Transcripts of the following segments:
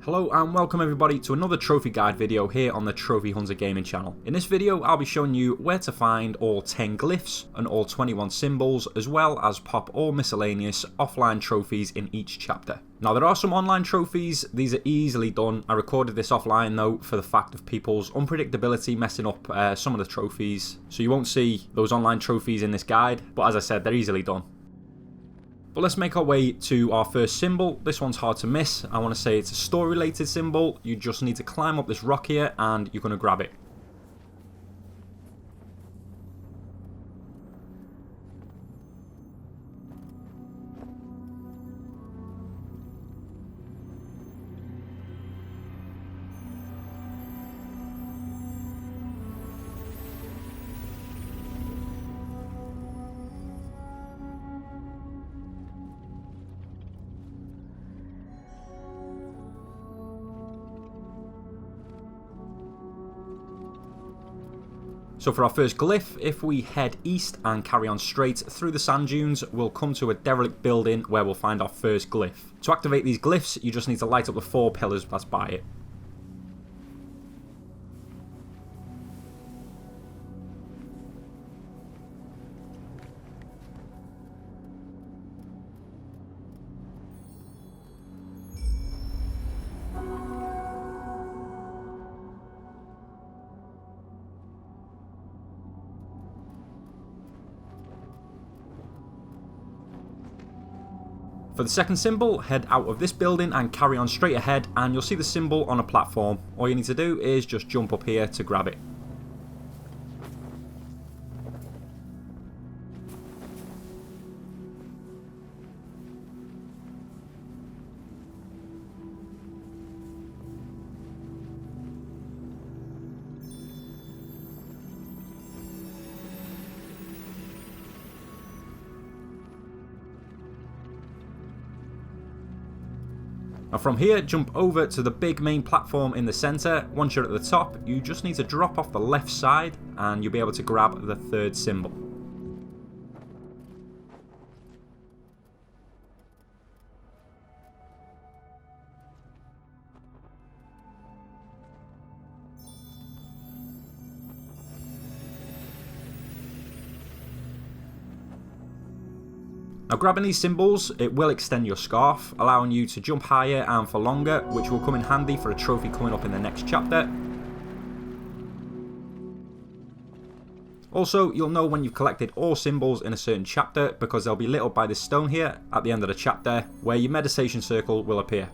Hello and welcome everybody to another trophy guide video here on the Trophy Hunter Gaming channel. In this video I'll be showing you where to find all 10 glyphs and all 21 symbols, as well as pop all miscellaneous offline trophies in each chapter. Now there are some online trophies, these are easily done. I recorded this offline though for the fact of people's unpredictability messing up some of the trophies. So you won't see those online trophies in this guide, but as I said, they're easily done. But let's make our way to our first symbol. This one's hard to miss. I want to say it's a store related symbol. You just need to climb up this rock here and you're going to grab it. So for our first glyph, if we head east and carry on straight through the sand dunes, we'll come to a derelict building where we'll find our first glyph. To activate these glyphs, you just need to light up the 4 pillars that's by it. For the second symbol, head out of this building and carry on straight ahead and you'll see the symbol on a platform. All you need to do is just jump up here to grab it. Now from here, jump over to the big main platform in the centre. Once you're at the top, you just need to drop off the left side and you'll be able to grab the third symbol. Now grabbing these symbols, it will extend your scarf, allowing you to jump higher and for longer, which will come in handy for a trophy coming up in the next chapter. Also, you'll know when you've collected all symbols in a certain chapter because they'll be lit up by this stone here at the end of the chapter, where your meditation circle will appear.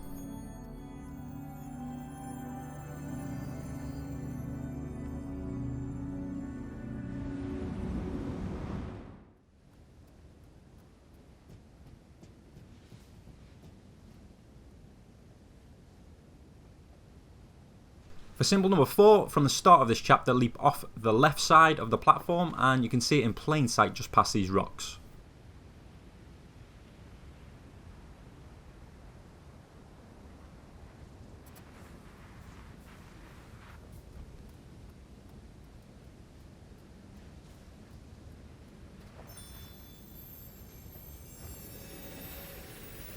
For symbol number 4, from the start of this chapter, leap off the left side of the platform and you can see it in plain sight just past these rocks.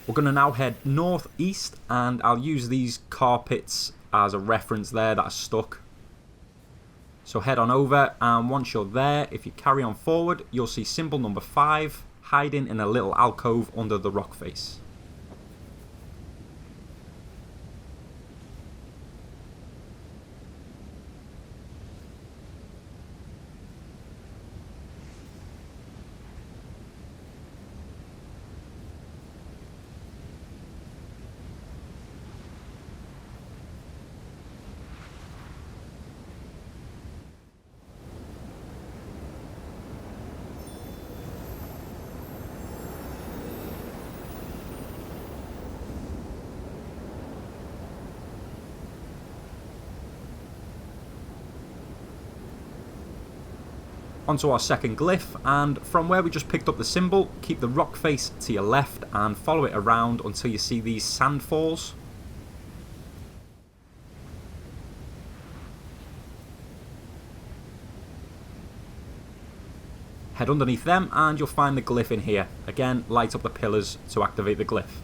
We're going to now head northeast and I'll use these carpets as a reference there that are stuck. So head on over and once you're there, if you carry on forward, you'll see symbol number 5 hiding in a little alcove under the rock face. Onto our second glyph, and from where we just picked up the symbol, keep the rock face to your left and follow it around until you see these sand falls. Head underneath them and you'll find the glyph in here. Again, light up the pillars to activate the glyph.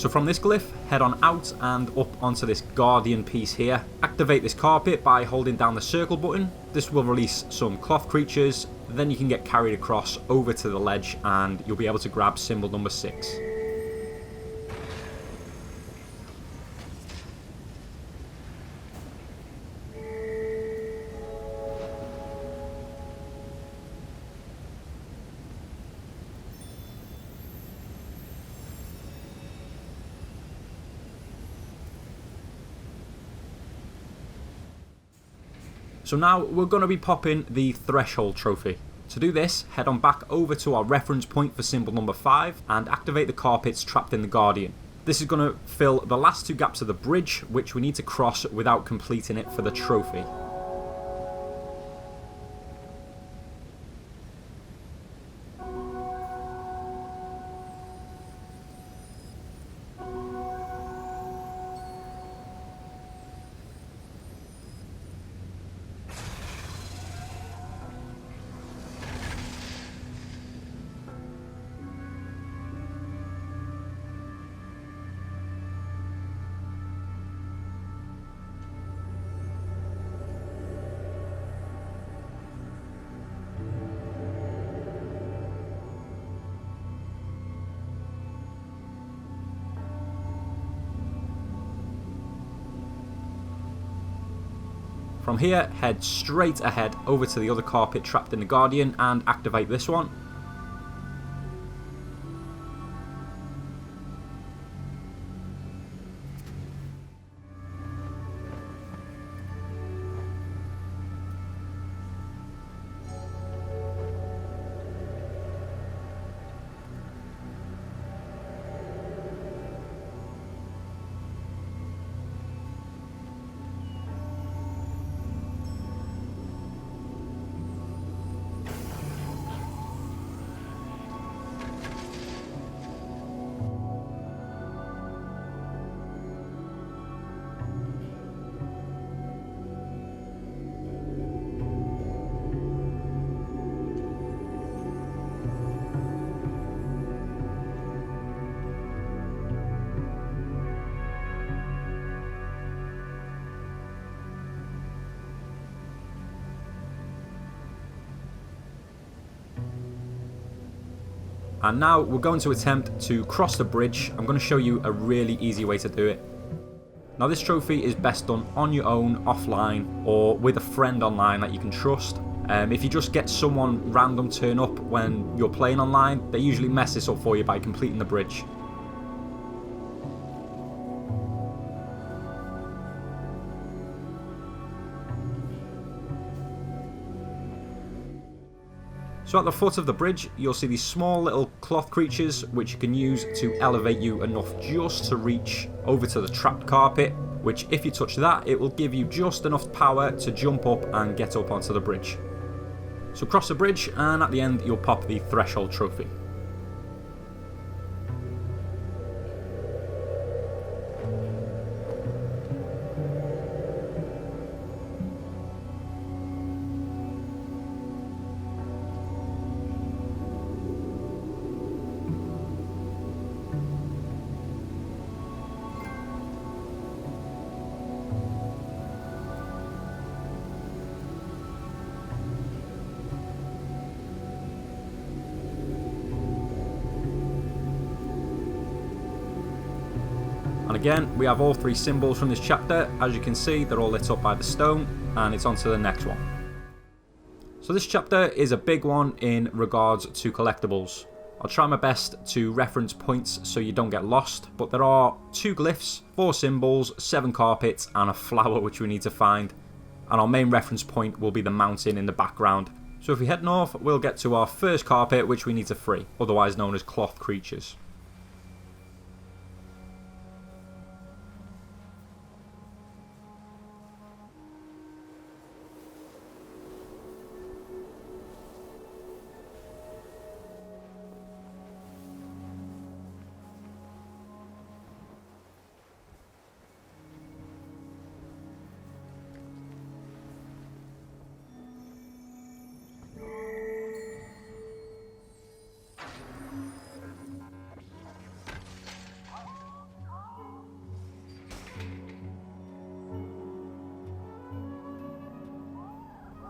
So from this glyph, head on out and up onto this guardian piece here. Activate this carpet by holding down the circle button. This will release some cloth creatures, then you can get carried across over to the ledge and you'll be able to grab symbol number 6. So now we're going to be popping the Threshold Trophy. To do this, head on back over to our reference point for symbol number 5 and activate the carpets trapped in the Guardian. This is going to fill the last 2 gaps of the bridge, which we need to cross without completing it for the trophy. From here, head straight ahead over to the other carpet trapped in the Guardian and activate this one. And now we're going to attempt to cross the bridge. I'm going to show you a really easy way to do it. Now this trophy is best done on your own, offline, or with a friend online that you can trust. If you just get someone random turn up when you're playing online, they usually mess this up for you by completing the bridge. So at the foot of the bridge, you'll see these small little cloth creatures which you can use to elevate you enough just to reach over to the trapped carpet, which if you touch that, it will give you just enough power to jump up and get up onto the bridge. So cross the bridge and at the end you'll pop the Threshold Trophy. And again, we have all 3 symbols from this chapter. As you can see, they're all lit up by the stone, and it's on to the next one. So this chapter is a big one in regards to collectibles. I'll try my best to reference points so you don't get lost, but there are 2 glyphs, 4 symbols, 7 carpets, and a flower which we need to find. And our main reference point will be the mountain in the background. So if we head north, we'll get to our first carpet which we need to free, otherwise known as cloth creatures.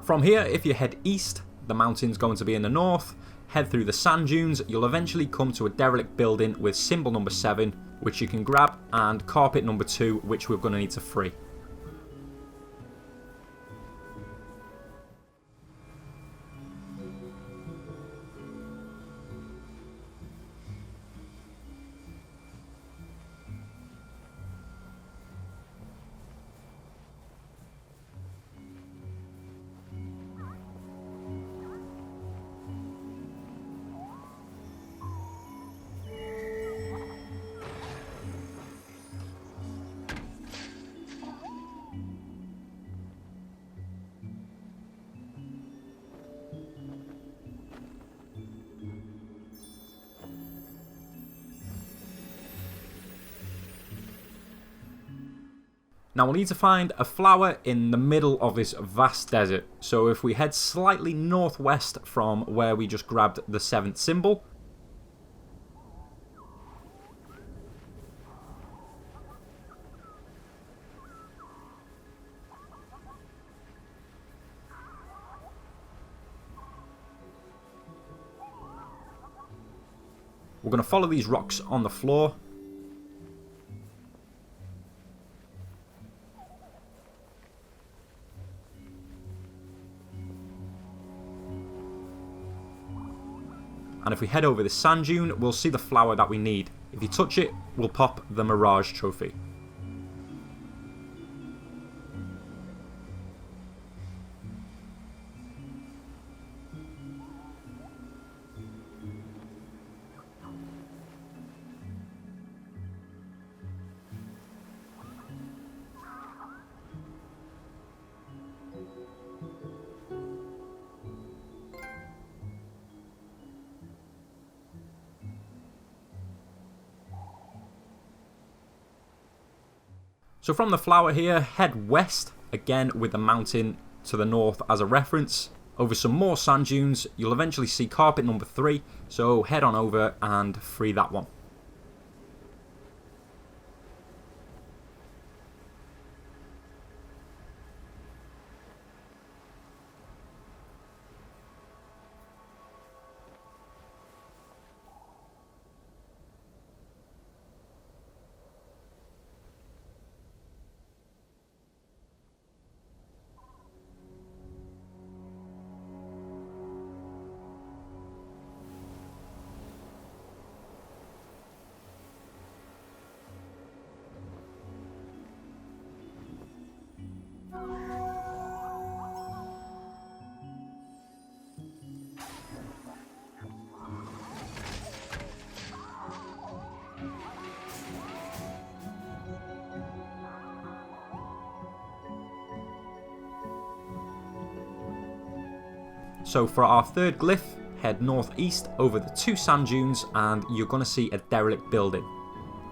From here, if you head east, the mountain's going to be in the north. Head through the sand dunes, you'll eventually come to a derelict building with symbol number 7, which you can grab, and carpet number 2, which we're going to need to free. Now we'll need to find a flower in the middle of this vast desert. So if we head slightly northwest from where we just grabbed the 7th symbol, we're going to follow these rocks on the floor. And if we head over the sand dune, we'll see the flower that we need. If you touch it, we'll pop the Mirage Trophy. So from the flower here, head west, again with the mountain to the north as a reference. Over some more sand dunes, you'll eventually see carpet number 3, so head on over and free that one. So for our third glyph, head northeast over the 2 sand dunes and you're going to see a derelict building.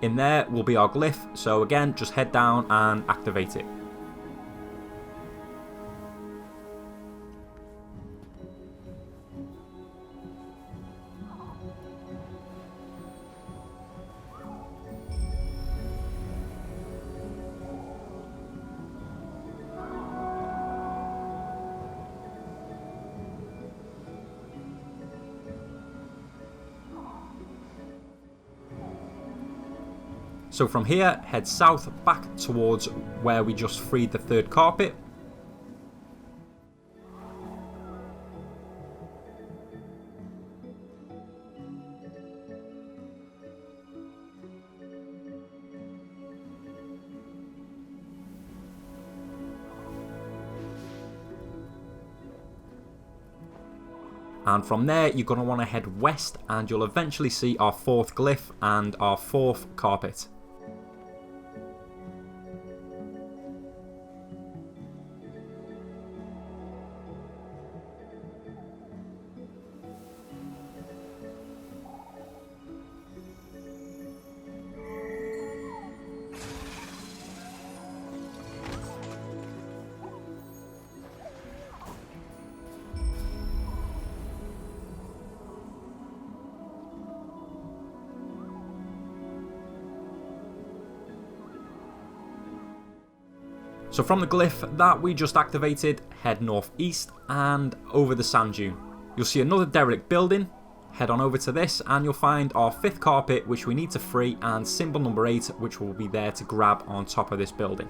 In there will be our glyph, so again just head down and activate it. So from here, head south back towards where we just freed the 3rd carpet. And from there, you're going to want to head west and you'll eventually see our 4th glyph and our 4th carpet. So from the glyph that we just activated, head northeast and over the sand dune. You'll see another derelict building. Head on over to this and you'll find our 5th carpet, which we need to free, and symbol number 8, which will be there to grab on top of this building.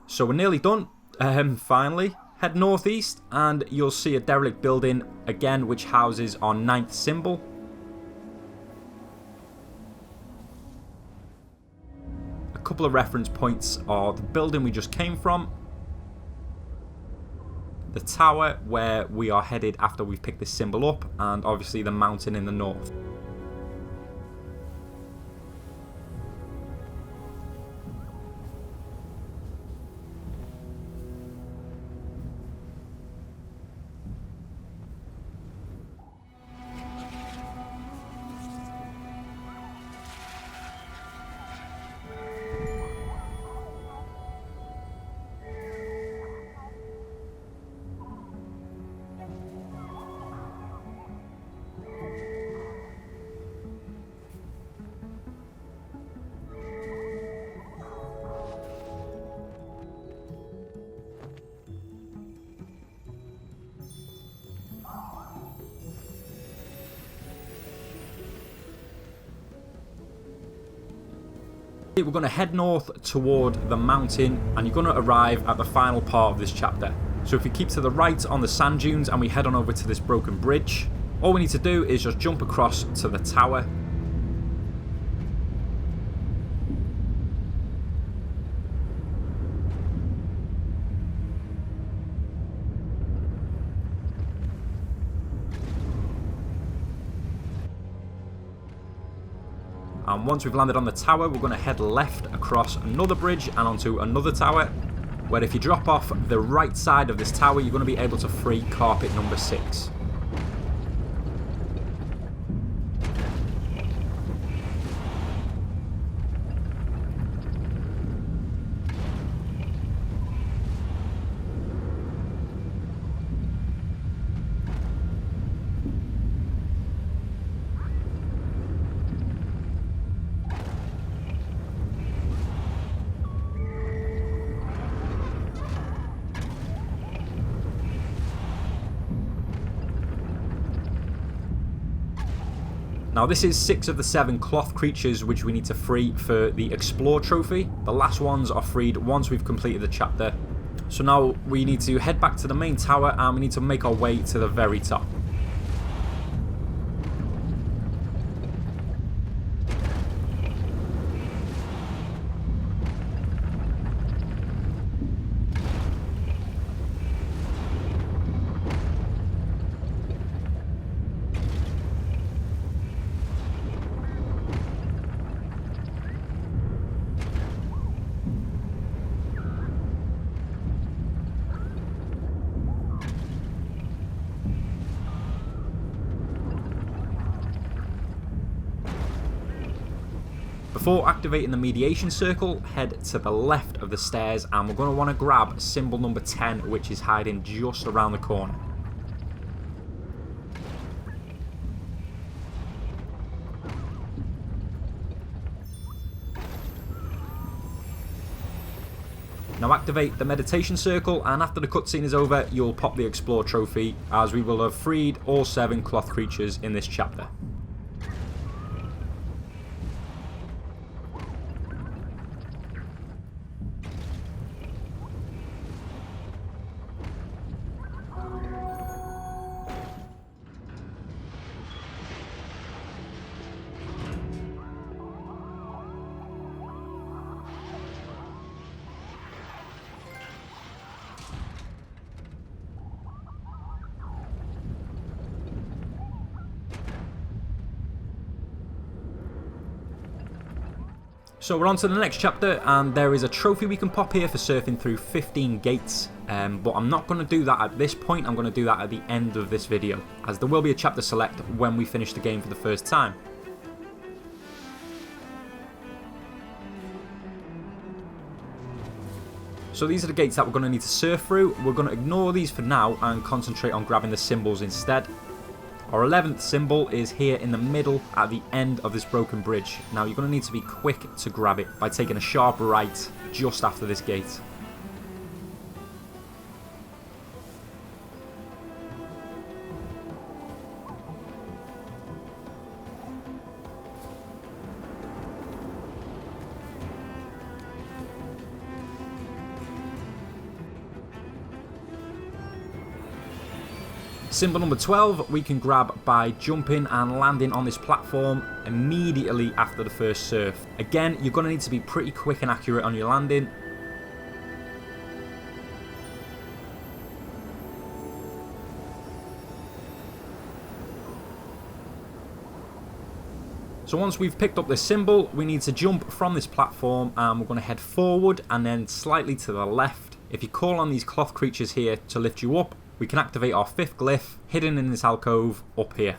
So we're nearly done. Finally, head northeast and you'll see a derelict building again, which houses our 9th symbol. A couple of reference points are the building we just came from, the tower where we are headed after we've picked this symbol up, and obviously the mountain in the north. We're going to head north toward the mountain and you're going to arrive at the final part of this chapter. So if we keep to the right on the sand dunes and we head on over to this broken bridge, all we need to do is just jump across to the tower. And once we've landed on the tower, we're going to head left across another bridge and onto another tower, where if you drop off the right side of this tower, you're going to be able to free carpet number 6. Now this is 6 of the 7 cloth creatures which we need to free for the Explore Trophy. The last ones are freed once we've completed the chapter. So now we need to head back to the main tower and we need to make our way to the very top. Before activating the mediation circle, head to the left of the stairs and we're going to want to grab symbol number 10, which is hiding just around the corner. Now activate the meditation circle, and after the cutscene is over, you'll pop the Explore trophy, as we will have freed all 7 cloth creatures in this chapter. So we're on to the next chapter, and there is a trophy we can pop here for surfing through 15 gates, but I'm not going to do that at this point. I'm going to do that at the end of this video, as there will be a chapter select when we finish the game for the first time. So these are the gates that we're going to need to surf through. We're going to ignore these for now and concentrate on grabbing the symbols instead. Our 11th symbol is here in the middle at the end of this broken bridge. Now you're going to need to be quick to grab it by taking a sharp right just after this gate. Symbol number 12 we can grab by jumping and landing on this platform immediately after the first surf. Again, you're going to need to be pretty quick and accurate on your landing. So once we've picked up this symbol, we need to jump from this platform, and we're going to head forward and then slightly to the left. If you call on these cloth creatures here to lift you up, we can activate our 5th glyph, hidden in this alcove up here.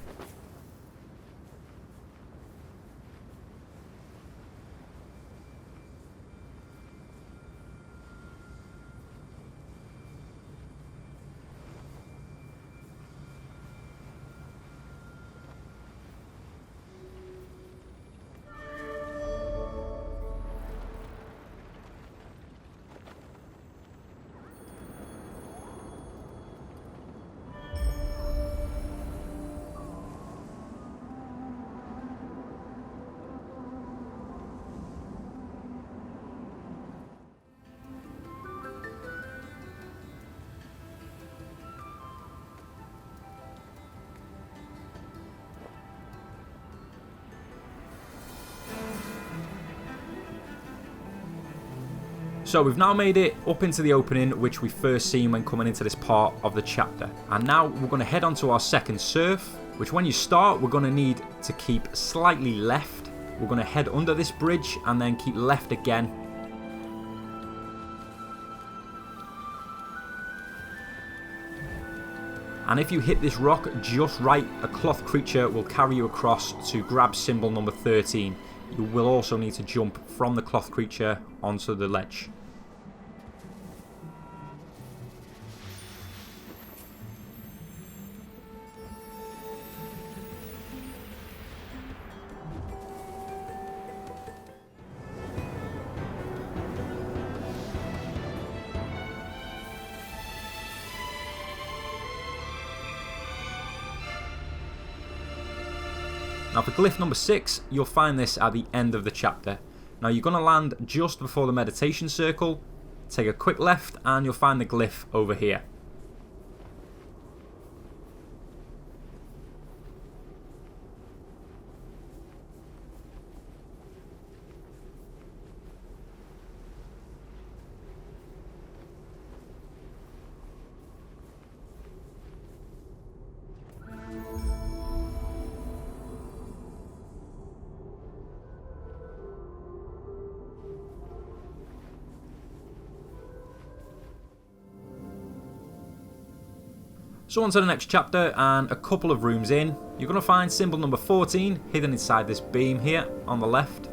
So we've now made it up into the opening which we first seen when coming into this part of the chapter. And now we're going to head on to our second surf, which when you start we're going to need to keep slightly left. We're going to head under this bridge and then keep left again. And if you hit this rock just right, a cloth creature will carry you across to grab symbol number 13. You will also need to jump from the cloth creature onto the ledge. Now for glyph number 6, you'll find this at the end of the chapter. Now you're going to land just before the meditation circle, take a quick left and you'll find the glyph over here. So on to the next chapter, and a couple of rooms in, you're going to find symbol number 14 hidden inside this beam here on the left.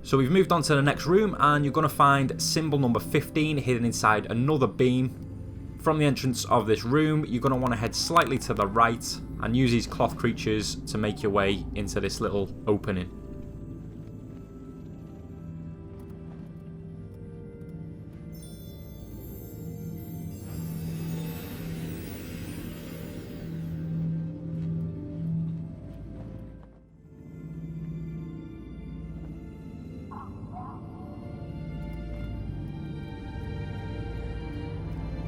So we've moved on to the next room, and you're going to find symbol number 15 hidden inside another beam. From the entrance of this room, you're going to want to head slightly to the right and use these cloth creatures to make your way into this little opening.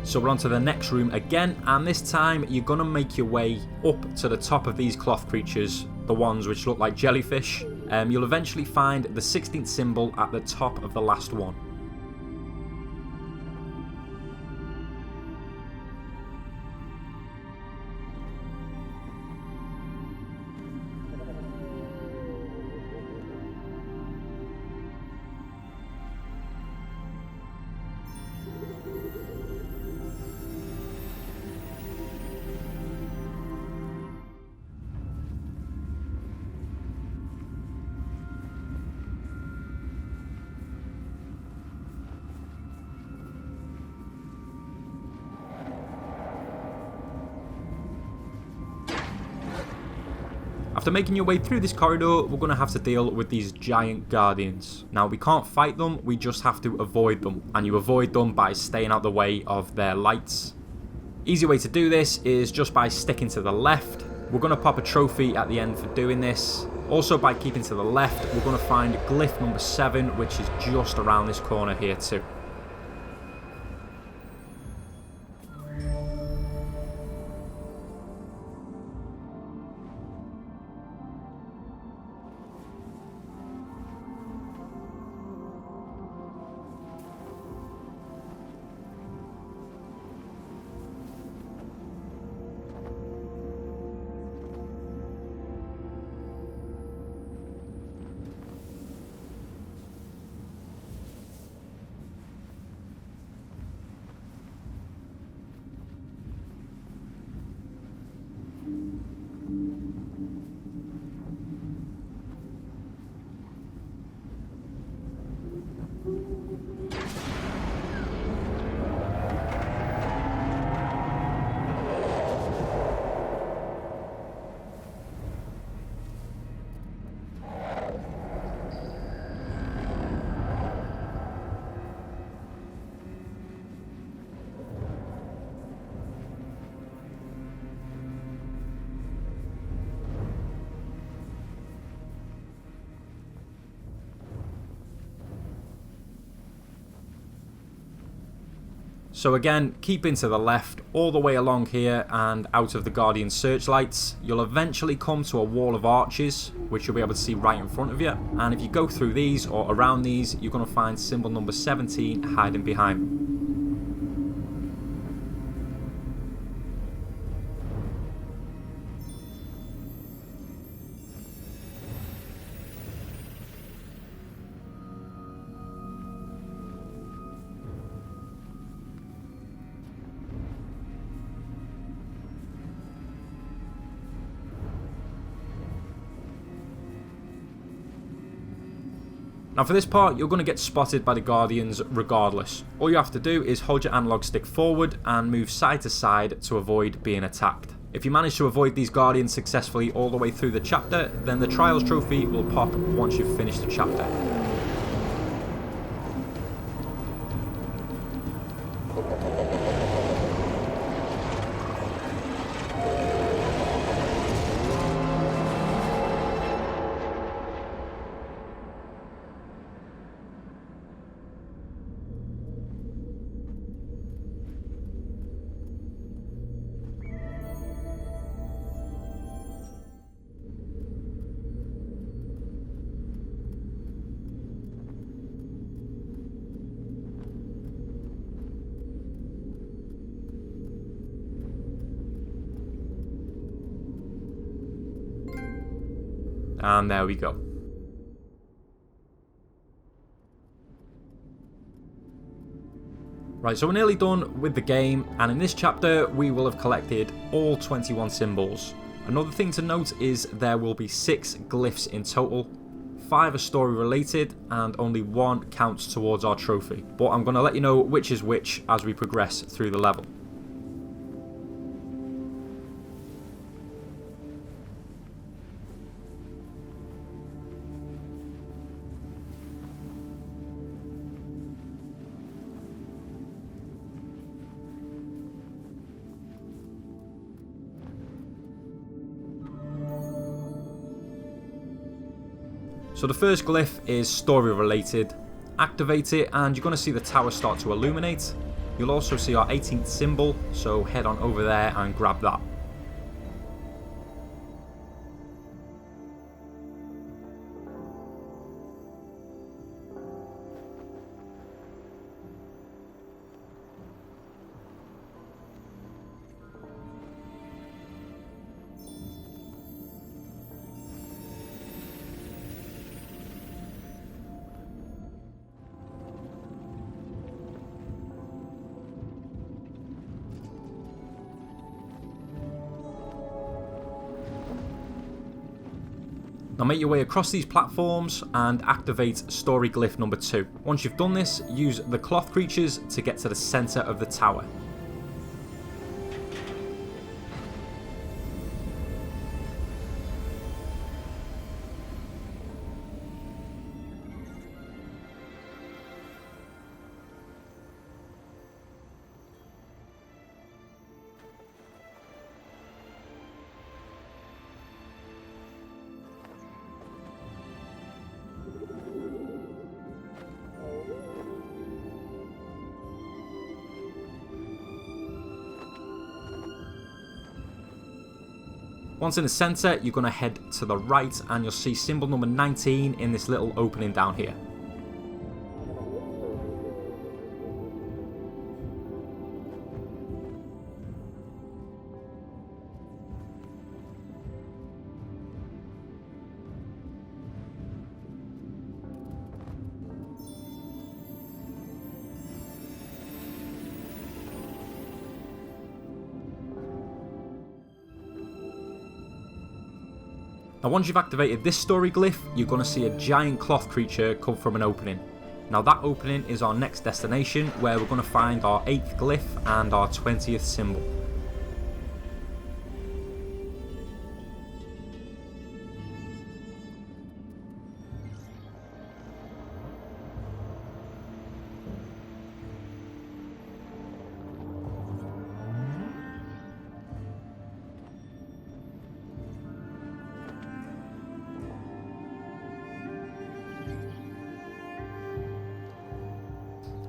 So we're on to the next room again, and this time you're going to make your way up to the top of these cloth creatures, the ones which look like jellyfish. You'll eventually find the 16th symbol at the top of the last one. After making your way through this corridor, we're going to have to deal with these giant guardians. Now, we can't fight them, we just have to avoid them. And you avoid them by staying out the way of their lights. Easy way to do this is just by sticking to the left. We're going to pop a trophy at the end for doing this. Also, by keeping to the left, we're going to find glyph number 7, which is just around this corner here too. So again, keeping to the left all the way along here and out of the Guardian searchlights, you'll eventually come to a wall of arches, which you'll be able to see right in front of you. And if you go through these or around these, you're going to find symbol number 17 hiding behind them. Now for this part, you're going to get spotted by the Guardians regardless. All you have to do is hold your analog stick forward and move side to side to avoid being attacked. If you manage to avoid these Guardians successfully all the way through the chapter, then the Trials trophy will pop once you've finished the chapter. And there we go. Right, so we're nearly done with the game, and in this chapter we will have collected all 21 symbols. Another thing to note is there will be 6 glyphs in total. 5 are story related and only 1 counts towards our trophy. But I'm going to let you know which is which as we progress through the level. So the first glyph is story related. Activate it and you're going to see the tower start to illuminate. You'll also see our 18th symbol, so head on over there and grab that. Now make your way across these platforms and activate story glyph number 2. Once you've done this, use the cloth creatures to get to the centre of the tower. Once in the centre, you're going to head to the right and you'll see symbol number 19 in this little opening down here. Now once you've activated this story glyph, you're going to see a giant cloth creature come from an opening. Now that opening is our next destination where we're going to find our 8th glyph and our 20th symbol.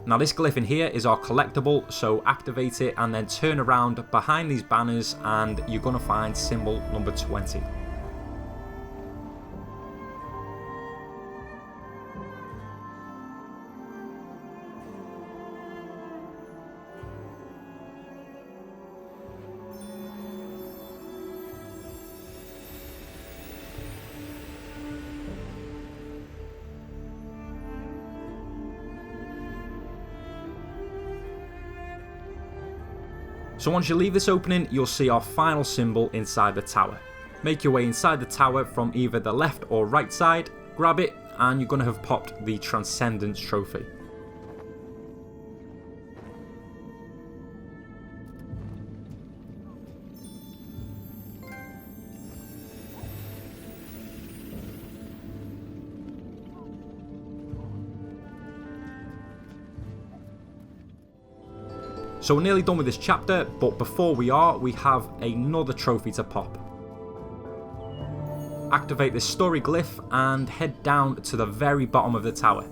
Now this glyph in here is our collectible, so activate it and then turn around behind these banners and you're going to find symbol number 20. So once you leave this opening, you'll see our final symbol inside the tower. Make your way inside the tower from either the left or right side, grab it, and you're going to have popped the Transcendence Trophy. So we're nearly done with this chapter, but before we have another trophy to pop. Activate this story glyph and head down to the very bottom of the tower.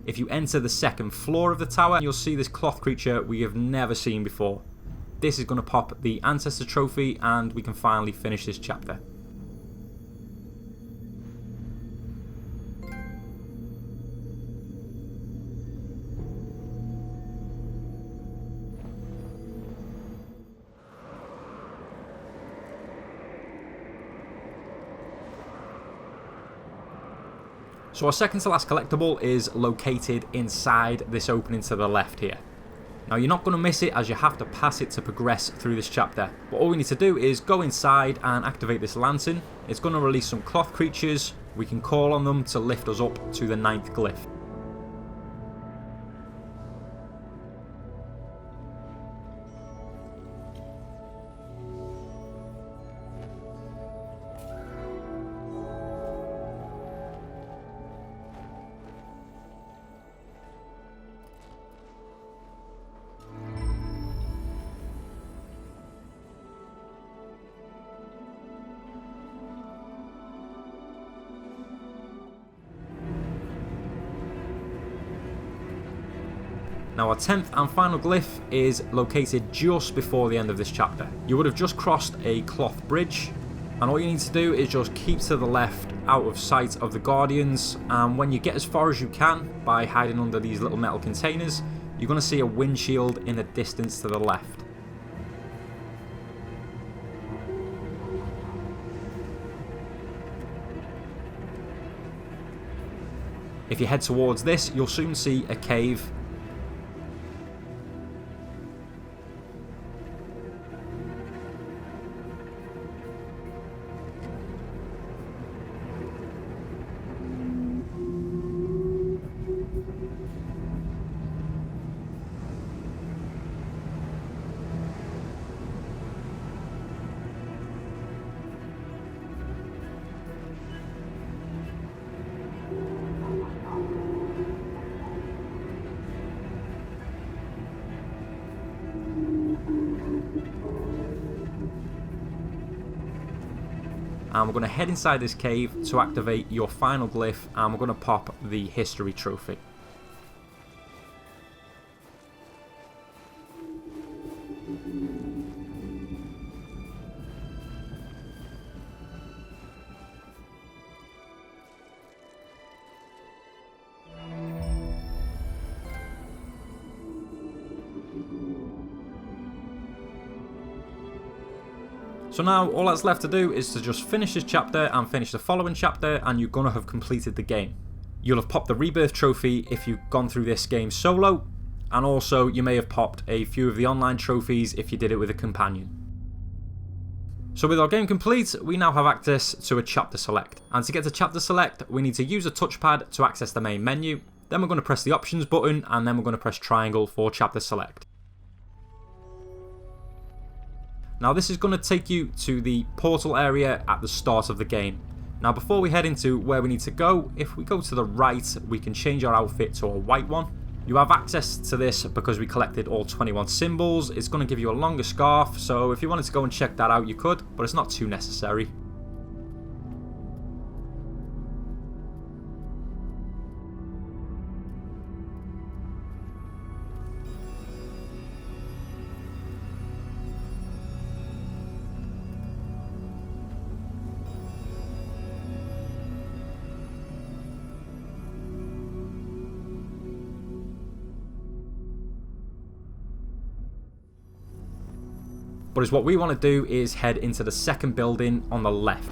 If you enter the second floor of the tower, you'll see this cloth creature we have never seen before. this is going to pop the Ancestor Trophy and we can finally finish this chapter. So our second to last collectible is located inside this opening to the left here. Now you're not going to miss it as you have to pass it to progress through this chapter. But all we need to do is go inside and activate this lantern. It's going to release some cloth creatures. We can call on them to lift us up to the 9th glyph. Now our 10th and final glyph is located just before the end of this chapter. You would have just crossed a cloth bridge, and all you need to do is just keep to the left out of sight of the Guardians, and when you get as far as you can by hiding under these little metal containers, you're going to see a windshield in the distance to the left. If you head towards this, you'll soon see a cave. And we're going to head inside this cave to activate your final glyph, and we're going to pop the History Trophy. So now all that's left to do is to just finish this chapter and finish the following chapter, and you're going to have completed the game. You'll have popped the Rebirth Trophy if you've gone through this game solo, and also you may have popped a few of the online trophies if you did it with a companion. So with our game complete, we now have access to a chapter select, and to get to chapter select we need to use a touchpad to access the main menu, then we're going to press the options button, and then we're going to press triangle for chapter select. Now this is going to take you to the portal area at the start of the game. Now before we head into where we need to go, if we go to the right we can change our outfit to a white one. You have access to this because we collected all 21 symbols. It's going to give you a longer scarf, so if you wanted to go and check that out you could, but it's not too necessary. But is what we want to do is head into the second building on the left.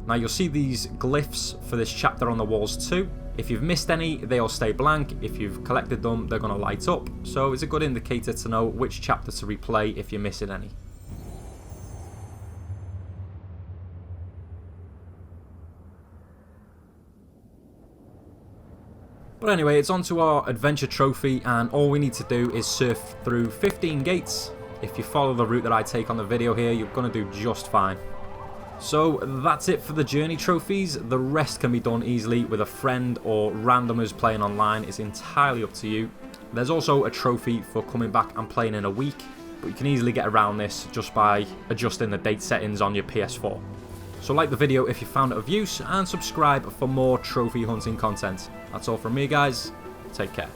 Now you'll see these glyphs for this chapter on the walls too. If you've missed any, they'll stay blank. If you've collected them, they're going to light up. So it's a good indicator to know which chapter to replay if you're missing any. But anyway, it's on to our adventure trophy, and all we need to do is surf through 15 gates. If you follow the route that I take on the video here, you're going to do just fine. So that's it for the journey trophies. The rest can be done easily with a friend or randomers playing online. It's entirely up to you. There's also a trophy for coming back and playing in a week, but you can easily get around this just by adjusting the date settings on your PS4. So like the video if you found it of use, and subscribe for more trophy hunting content. That's all from me guys, take care.